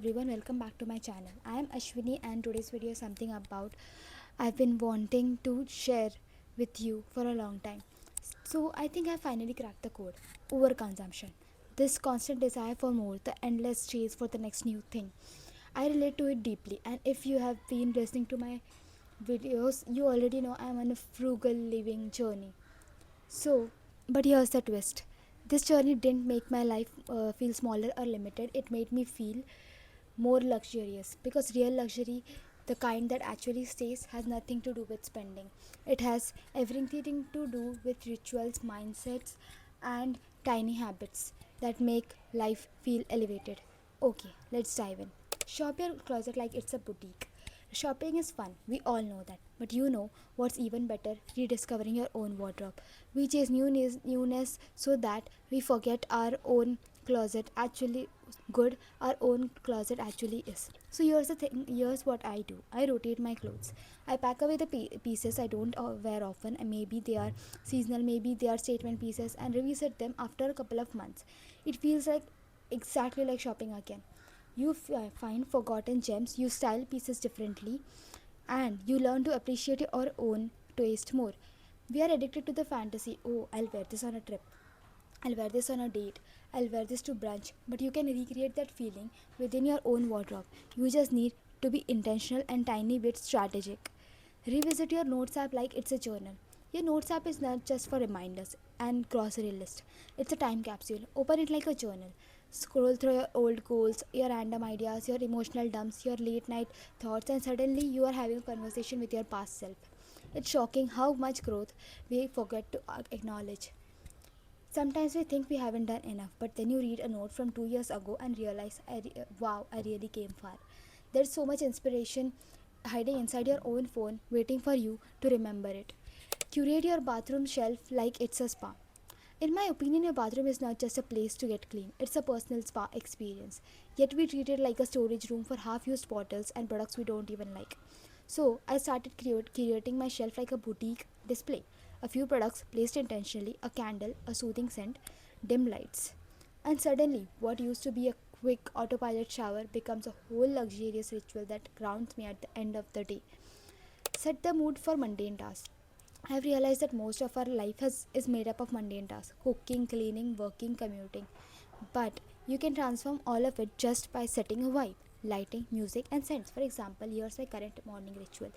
everyone, welcome back to my channel. I am Ashwini and today's video is something about I've been wanting to share with you for a long time. So I think I finally cracked the code. Overconsumption. This constant desire for more, the endless chase for the next new thing. I relate to it deeply, and if you have been listening to my videos, you already know I'm on a frugal living journey. So, but here's the twist. This journey didn't make my life feel smaller or limited. It made me feel more luxurious, because real luxury, the kind that actually stays, has nothing to do with spending. It has everything to do with rituals, mindsets, and tiny habits that make life feel elevated. Okay, let's dive in. Shop your closet like it's a boutique. Shopping is fun, we all know that. But you know what's even better? Rediscovering your own wardrobe. We chase newness so that we forget our own closet actually good our own closet actually is. So here's the thing, here's what I do. I rotate my clothes. I pack away the pieces I don't wear often, and maybe they are seasonal, maybe they are statement pieces, and revisit them after a couple of months. It feels like exactly like shopping again. You find forgotten gems, you style pieces differently, and you learn to appreciate your own taste more. We are addicted to the fantasy. Oh, I'll wear this on a trip, I'll wear this on a date, I'll wear this to brunch. But you can recreate that feeling within your own wardrobe. You just need to be intentional and tiny bit strategic. Revisit your notes app like it's a journal. Your notes app is not just for reminders and grocery list. It's a time capsule. Open it like a journal. Scroll through your old goals, your random ideas, your emotional dumps, your late night thoughts, and suddenly you are having a conversation with your past self. It's shocking how much growth we forget to acknowledge. Sometimes we think we haven't done enough, but then you read a note from 2 years ago and realize, wow, I really came far. There's so much inspiration hiding inside your own phone, waiting for you to remember it. Curate your bathroom shelf like it's a spa. In my opinion, your bathroom is not just a place to get clean, it's a personal spa experience. Yet we treat it like a storage room for half used bottles and products we don't even like. So I started curating my shelf like a boutique display. A few products placed intentionally, a candle, a soothing scent, dim lights. And suddenly, what used to be a quick autopilot shower becomes a whole luxurious ritual that grounds me at the end of the day. Set the mood for mundane tasks. I've realized that most of our is made up of mundane tasks: cooking, cleaning, working, commuting. But you can transform all of it just by setting a vibe, lighting, music, and scents. For example, here's my current morning ritual.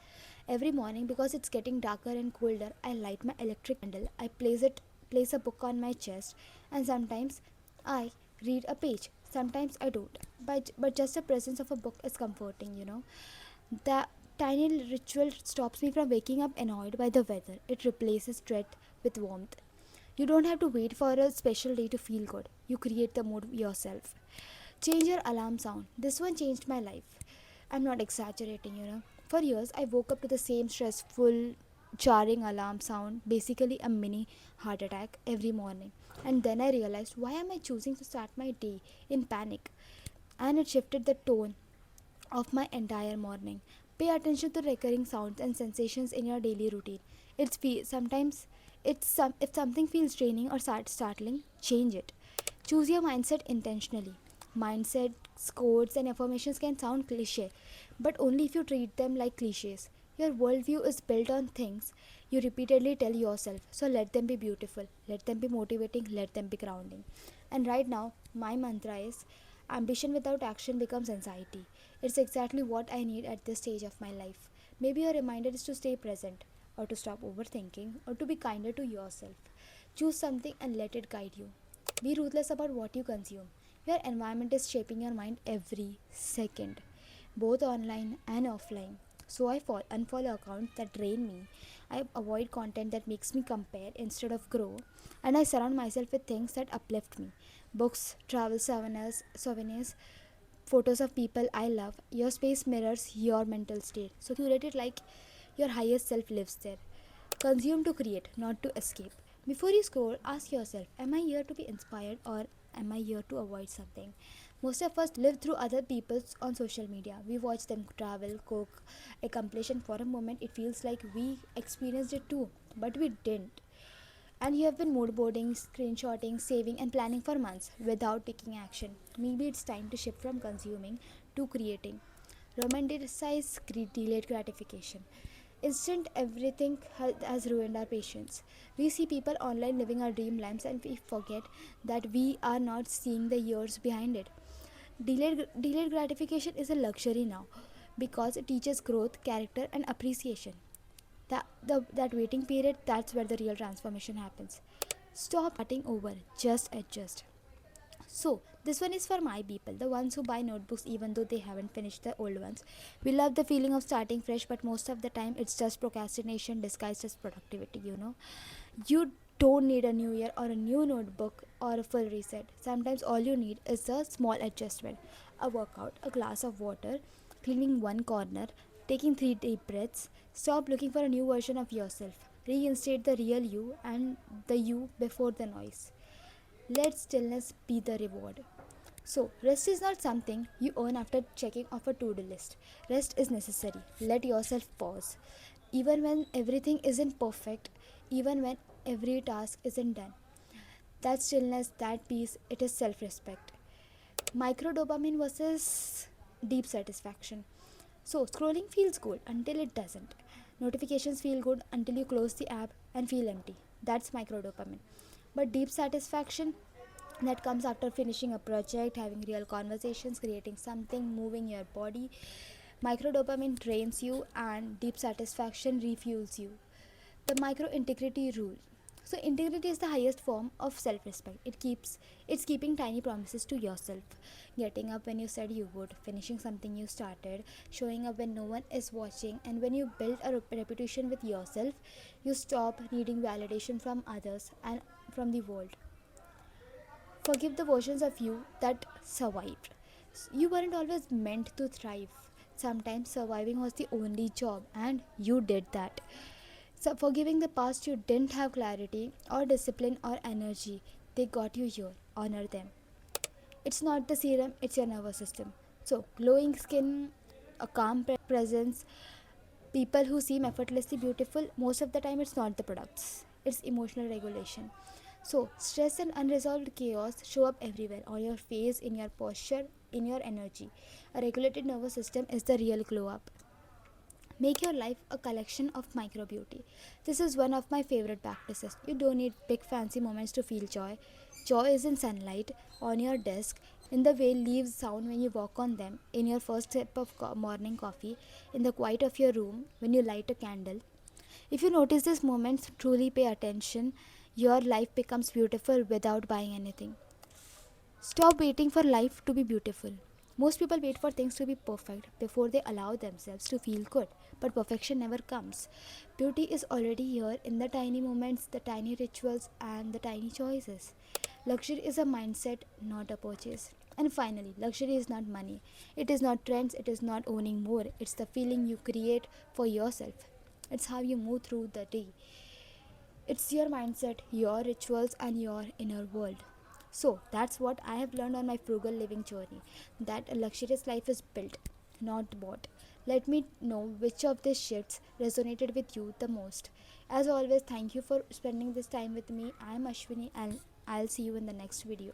Every morning, because it's getting darker and colder, I light my electric candle. I place a book on my chest, and sometimes I read a page. Sometimes I don't. But just the presence of a book is comforting. The tiny ritual stops me from waking up annoyed by the weather. It replaces dread with warmth. You don't have to wait for a special day to feel good. You create the mood yourself. Change your alarm sound. This one changed my life. I'm not exaggerating. For years, I woke up to the same stressful, jarring alarm sound, basically a mini heart attack every morning. And then I realized, why am I choosing to start my day in panic? And it shifted the tone of my entire morning. Pay attention to recurring sounds and sensations in your daily routine. Sometimes if something feels draining or startling, change it. Choose your mindset intentionally. Mindsets, quotes, and affirmations can sound cliche, but only if you treat them like cliches. Your worldview is built on things you repeatedly tell yourself, so let them be beautiful, let them be motivating, let them be grounding. And right now, my mantra is ambition without action becomes anxiety. It's exactly what I need at this stage of my life. Maybe your reminder is to stay present, or to stop overthinking, or to be kinder to yourself. Choose something and let it guide you. Be ruthless about what you consume. Your environment is shaping your mind every second, both online and offline. So I unfollow accounts that drain me. I avoid content that makes me compare instead of grow, and I surround myself with things that uplift me. Books, travel souvenirs, photos of people I love. Your space mirrors your mental state. So curate it like your highest self lives there. Consume to create, not to escape. Before you scroll, ask yourself, am I here to be inspired, or am I here to avoid something? Most of us live through other people's on social media. We watch them travel, cook, accomplish, and for a moment it feels like we experienced it too. But we didn't. and you have been mood boarding, screenshotting, saving, and planning for months without taking action. Maybe it's time to shift from consuming to creating. Romanticize delayed gratification. Instant everything has ruined our patience. We see people online living our dream lives and we forget that we are not seeing the years behind it. Delayed gratification is a luxury now because it teaches growth, character, and appreciation. That waiting period, that's where the real transformation happens. Stop starting over, just adjust. So, this one is for my people, the ones who buy notebooks even though they haven't finished the old ones. We love the feeling of starting fresh, but most of the time it's just procrastination disguised as productivity. You don't need a new year or a new notebook or a full reset. Sometimes all you need is a small adjustment, a workout, a glass of water, cleaning one corner, taking 3 deep breaths. Stop looking for a new version of yourself. Reinstate the real you and the you before the noise. Let stillness be the reward. So, rest is not something you earn after checking off a to do list. Rest is necessary. Let yourself pause. Even when everything isn't perfect, even when every task isn't done. That stillness, that peace, it is self respect. Micro dopamine versus deep satisfaction. So, scrolling feels good until it doesn't. Notifications feel good until you close the app and feel empty. That's micro dopamine. But deep satisfaction, that comes after finishing a project, having real conversations, creating something, moving your body. Micro dopamine drains you, and deep satisfaction refuels you. The micro integrity rule. So integrity is the highest form of self-respect. It's keeping tiny promises to yourself. Getting up when you said you would, finishing something you started, showing up when no one is watching, and when you build a reputation with yourself, you stop needing validation from others and from the world. Forgive the versions of you that survived. You weren't always meant to thrive. Sometimes surviving was the only job, and you did that. So, forgiving the past you didn't have clarity or discipline or energy, they got you here. Honor them. It's not the serum, it's your nervous system. So, glowing skin, a calm presence, people who seem effortlessly beautiful, most of the time it's not the products, it's emotional regulation. So, stress and unresolved chaos show up everywhere, on your face, in your posture, in your energy. A regulated nervous system is the real glow up. Make your life a collection of micro beauty. This is one of my favorite practices. You don't need big fancy moments to feel joy. Joy is in sunlight, on your desk, in the way leaves sound when you walk on them, in your first sip of morning coffee, in the quiet of your room when you light a candle. If you notice these moments, truly pay attention, your life becomes beautiful without buying anything. Stop waiting for life to be beautiful. Most people wait for things to be perfect before they allow themselves to feel good, but perfection never comes. Beauty is already here in the tiny moments, the tiny rituals, and the tiny choices. Luxury is a mindset, not a purchase. And finally, luxury is not money. It is not trends, it is not owning more. It's the feeling you create for yourself. It's how you move through the day. It's your mindset, your rituals, and your inner world. So, that's what I have learned on my frugal living journey, that a luxurious life is built, not bought. Let me know which of these shifts resonated with you the most. As always, thank you for spending this time with me. I am Ashwini, and I'll see you in the next video.